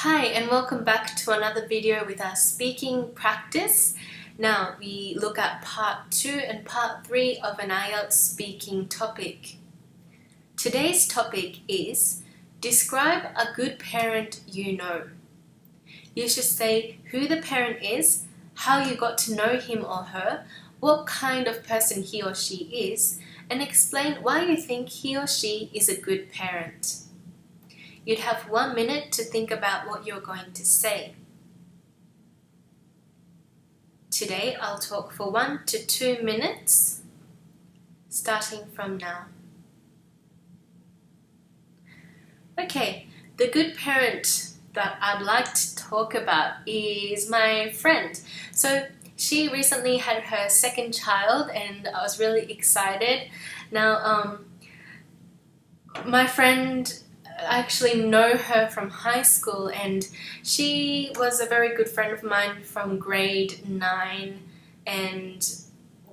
Hi and welcome back to another video with our speaking practice. Now we look at part 2 and part 3 of an IELTS speaking topic. Today's topic is describe a good parent you know. You should say who the parent is, how you got to know him or her, what kind of person he or she is, and explain why you think he or she is a good parent. You'd have 1 minute to think about what you're going to say. Today I'll talk for 1 to 2 minutes, starting from now. Okay, the good parent that I'd like to talk about is my friend. So she recently had her second child and I was really excited. Now, my friend, I actually know her from high school and she was a very good friend of mine from grade 9, and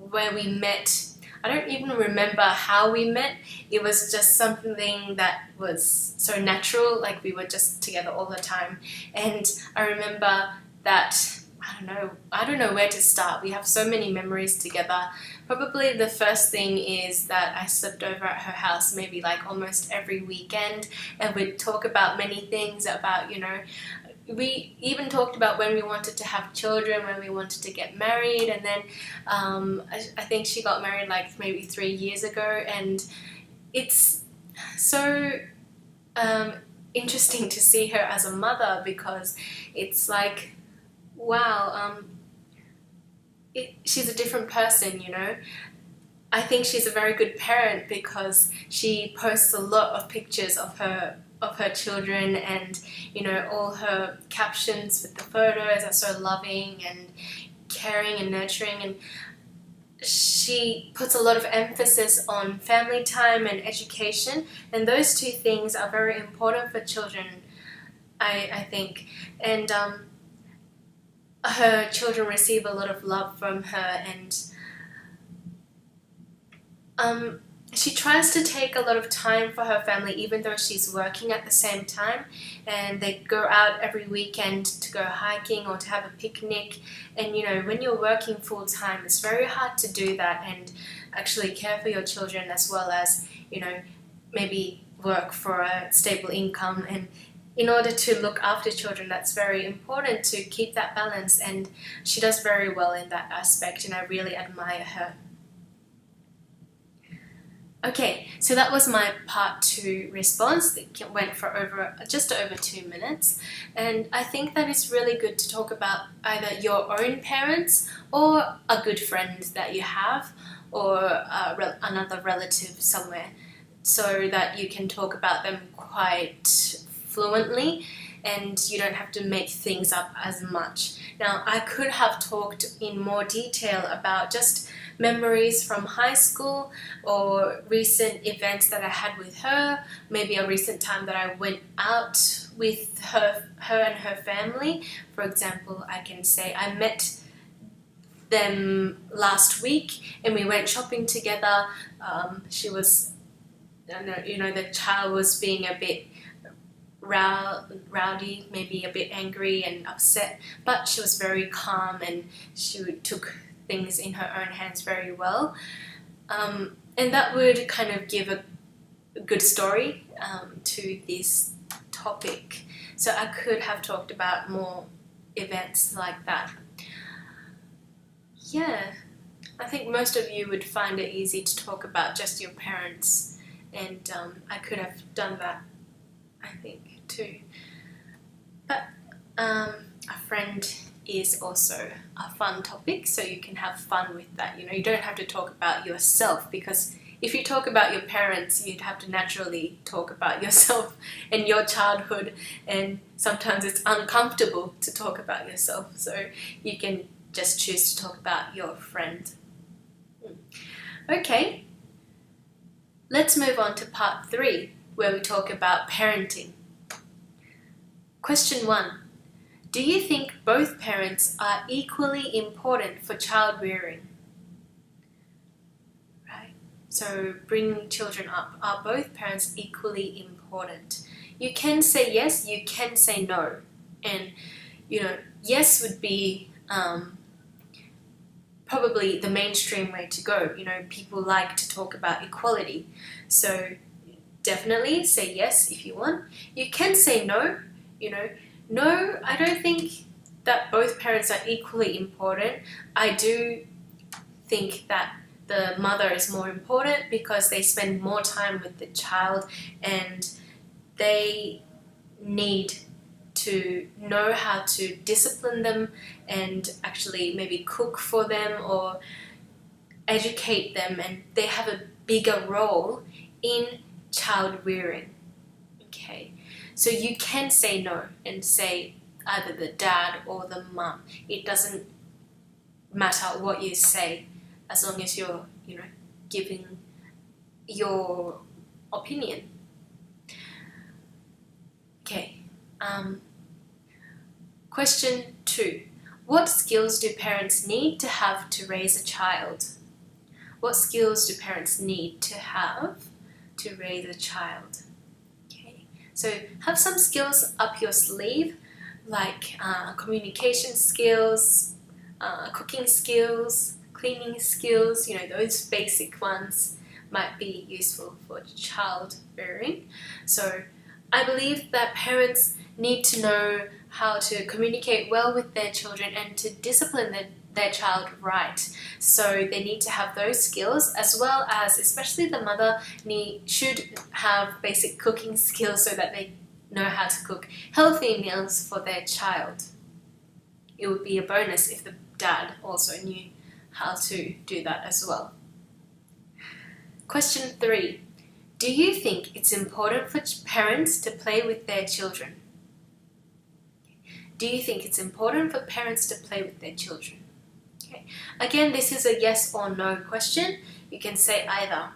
where we met, I don't even remember how we met. It was just something that was so natural, like we were just together all the time. And I remember that I don't know where to start. We have so many memories together. Probably the first thing is that I slept over at her house maybe like almost every weekend, and we'd talk about many things about, we even talked about when we wanted to have children, when we wanted to get married, and then I think she got married like maybe 3 years ago, and it's so interesting to see her as a mother because it's like, wow, she's a different person, I think she's a very good parent because she posts a lot of pictures of her children, and all her captions with the photos are so loving and caring and nurturing, and she puts a lot of emphasis on family time and education, and those two things are very important for children, I think. And her children receive a lot of love from her, and she tries to take a lot of time for her family even though she's working at the same time, and they go out every weekend to go hiking or to have a picnic. And when you're working full-time, it's very hard to do that and actually care for your children as well as maybe work for a stable income. And in order to look after children, that's very important to keep that balance, and she does very well in that aspect, and I really admire her. Okay, so that was my part 2 response. It went for just over 2 minutes, and I think that it's really good to talk about either your own parents or a good friend that you have, or another relative somewhere, so that you can talk about them quite fluently and you don't have to make things up as much. Now, I could have talked in more detail about just memories from high school or recent events that I had with her, maybe a recent time that I went out with her and her family. For example, I can say I met them last week and we went shopping together. She was, the child was being a bit rowdy, maybe a bit angry and upset, but she was very calm and she took things in her own hands very well, and that would kind of give a good story to this topic. So I could have talked about more events like that. Yeah, I think most of you would find it easy to talk about just your parents, and I could have done that, I think, too. But a friend is also a fun topic, so you can have fun with that. You don't have to talk about yourself, because if you talk about your parents, you'd have to naturally talk about yourself and your childhood, and sometimes it's uncomfortable to talk about yourself, so you can just choose to talk about your friend. Okay, let's move on to part 3, where we talk about parenting. Question 1. Do you think both parents are equally important for child rearing? Right? So bringing children up, are both parents equally important? You can say yes, you can say no. And yes would be probably the mainstream way to go. People like to talk about equality, so definitely say yes if you want. You can say no. No, I don't think that both parents are equally important. I do think that the mother is more important because they spend more time with the child and they need to know how to discipline them and actually maybe cook for them or educate them, and they have a bigger role in child rearing. Okay, so you can say no and say either the dad or the mum. It doesn't matter what you say as long as you're giving your opinion. Okay. Question 2. What skills do parents need to have to raise a child? What skills do parents need to have to raise a child? Okay. So have some skills up your sleeve, like communication skills, cooking skills, cleaning skills. Those basic ones might be useful for child rearing. So I believe that parents need to know how to communicate well with their children and to discipline their child right. So they need to have those skills, as well as, especially the mother, should have basic cooking skills so that they know how to cook healthy meals for their child. It would be a bonus if the dad also knew how to do that as well. Question 3. Do you think it's important for parents to play with their children? Do you think it's important for parents to play with their children? Okay. Again, this is a yes or no question. You can say either.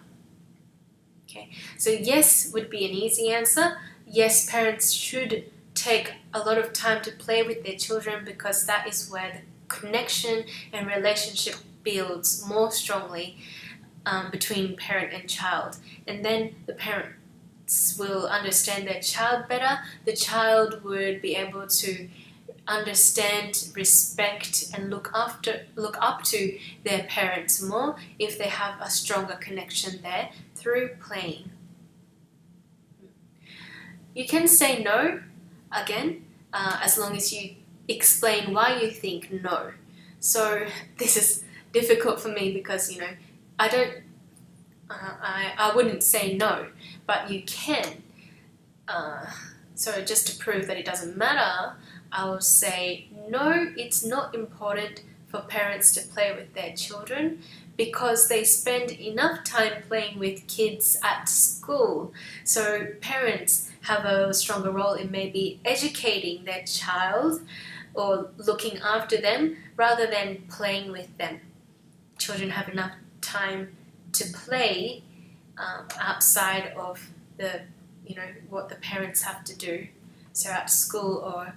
Okay. So yes would be an easy answer. Yes, parents should take a lot of time to play with their children because that is where the connection and relationship builds more strongly between parent and child. And then the parents will understand their child better. The child would be able to understand, respect, and look up to their parents more if they have a stronger connection there through playing. You can say no again, as long as you explain why you think no. So this is difficult for me because I wouldn't say no, but you can. So just to prove that it doesn't matter, I will say no, it's not important for parents to play with their children because they spend enough time playing with kids at school. So parents have a stronger role in maybe educating their child or looking after them rather than playing with them. Children have enough time to play outside of what the parents have to do. So at school or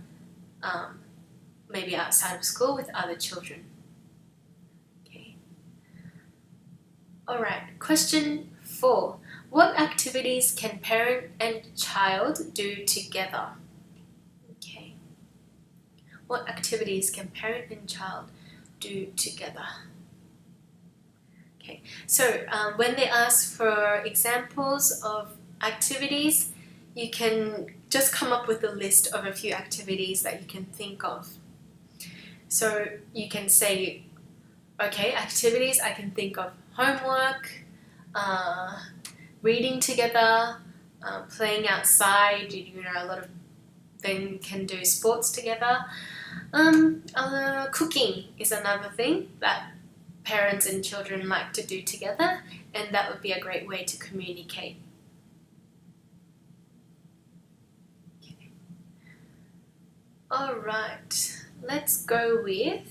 maybe outside of school with other children. Okay. Alright, question 4. What activities can parent and child do together? Okay. What activities can parent and child do together? Okay, so when they ask for examples of activities, you can just come up with a list of a few activities that you can think of. So you can say, okay, activities I can think of: homework, reading together, playing outside. A lot of them can do sports together. Cooking is another thing that parents and children like to do together, and that would be a great way to communicate. Okay. Alright, let's go with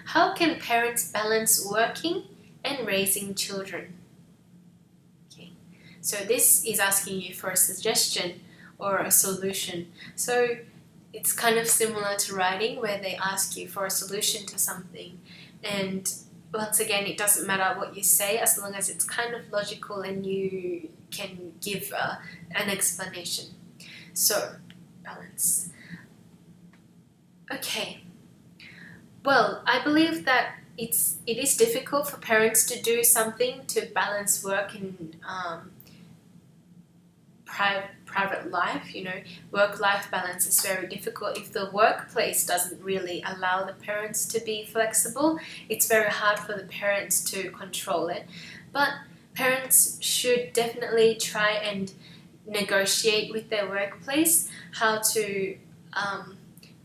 how can parents balance working and raising children? Okay, so this is asking you for a suggestion or a solution. So it's kind of similar to writing where they ask you for a solution to something, and once again, it doesn't matter what you say as long as it's kind of logical and you can give an explanation. So, balance. Okay. Well, I believe that it is difficult for parents to do something to balance work and private life. Work-life balance is very difficult. If the workplace doesn't really allow the parents to be flexible, it's very hard for the parents to control it. But parents should definitely try and negotiate with their workplace how to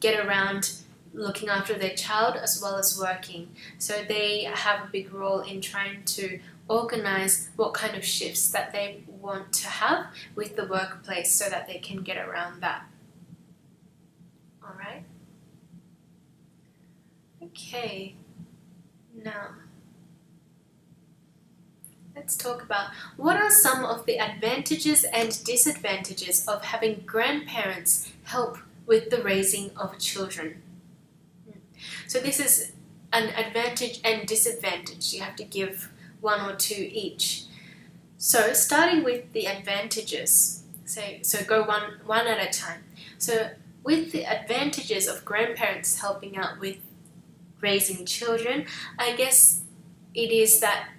get around looking after their child as well as working. So they have a big role in trying to organize what kind of shifts that they want to have with the workplace so that they can get around that. Alright? Okay, now let's talk about what are some of the advantages and disadvantages of having grandparents help with the raising of children. So this is an advantage and disadvantage. You have to give one or two each. So starting with the advantages, so go one at a time. So with the advantages of grandparents helping out with raising children, I guess it is that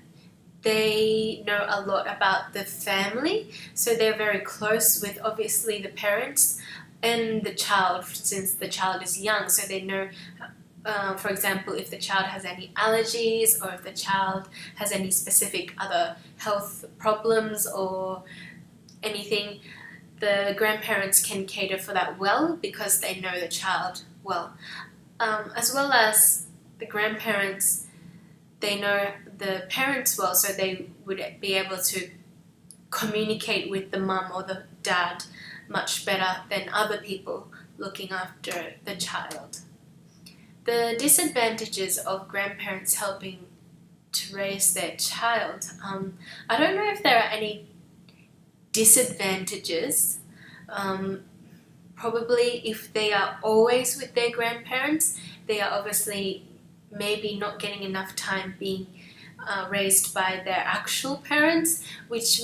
they know a lot about the family, so they're very close with obviously the parents and the child since the child is young, so they know for example, if the child has any allergies or if the child has any specific other health problems or anything, the grandparents can cater for that well because they know the child well. As well as the grandparents, they know the parents well, so they would be able to communicate with the mum or the dad much better than other people looking after the child. The disadvantages of grandparents helping to raise their child. I don't know if there are any disadvantages. Probably if they are always with their grandparents, they are obviously maybe not getting enough time being raised by their actual parents, which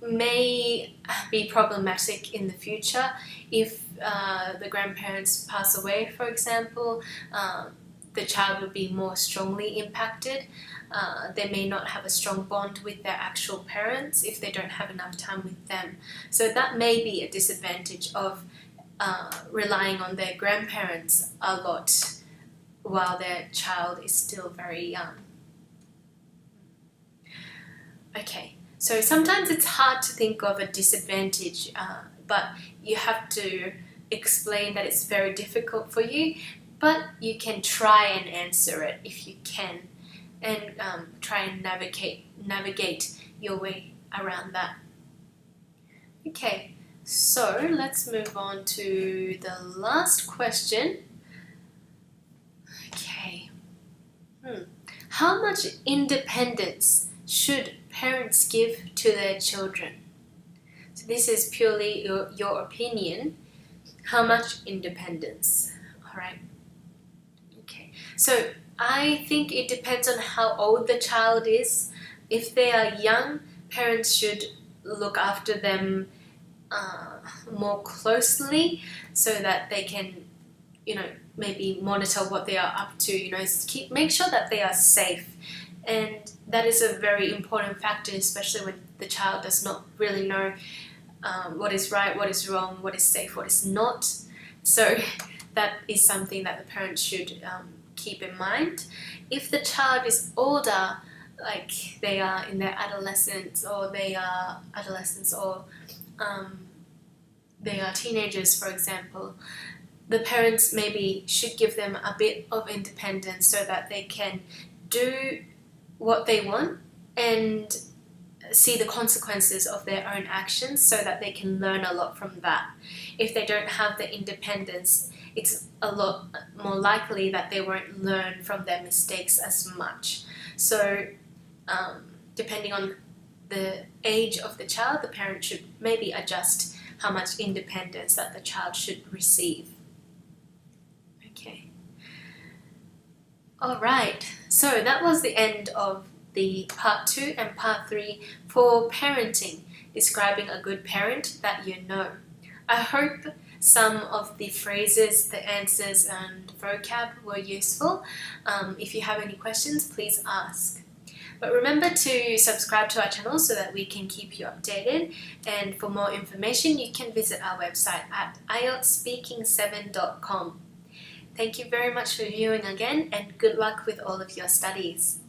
may be problematic in the future if the grandparents pass away, for example. The child would be more strongly impacted. They may not have a strong bond with their actual parents if they don't have enough time with them. So that may be a disadvantage of relying on their grandparents a lot while their child is still very young. Okay, so sometimes it's hard to think of a disadvantage, but you have to explain that it's very difficult for you, but you can try and answer it if you can, and try and navigate your way around that. Okay, so let's move on to the last question. Okay, how much independence should parents give to their children? So this is purely your opinion. How much independence? Alright. Okay. So I think it depends on how old the child is. If they are young, parents should look after them more closely so that they can, maybe monitor what they are up to, make sure that they are safe. And that is a very important factor, especially when the child does not really know what is right, what is wrong, what is safe, what is not. So that is something that the parents should keep in mind. If the child is older, like they are in their adolescence or they are teenagers, for example, the parents maybe should give them a bit of independence so that they can do what they want and see the consequences of their own actions so that they can learn a lot from that. If they don't have the independence, it's a lot more likely that they won't learn from their mistakes as much. So depending on the age of the child, the parent should maybe adjust how much independence that the child should receive. Okay. Alright, so that was the end of the part 2 and part 3 for parenting, describing a good parent that you know. I hope some of the phrases, the answers and vocab were useful. If you have any questions, please ask. But remember to subscribe to our channel so that we can keep you updated, and for more information you can visit our website at IELTSspeaking7.com. Thank you very much for viewing again, and good luck with all of your studies.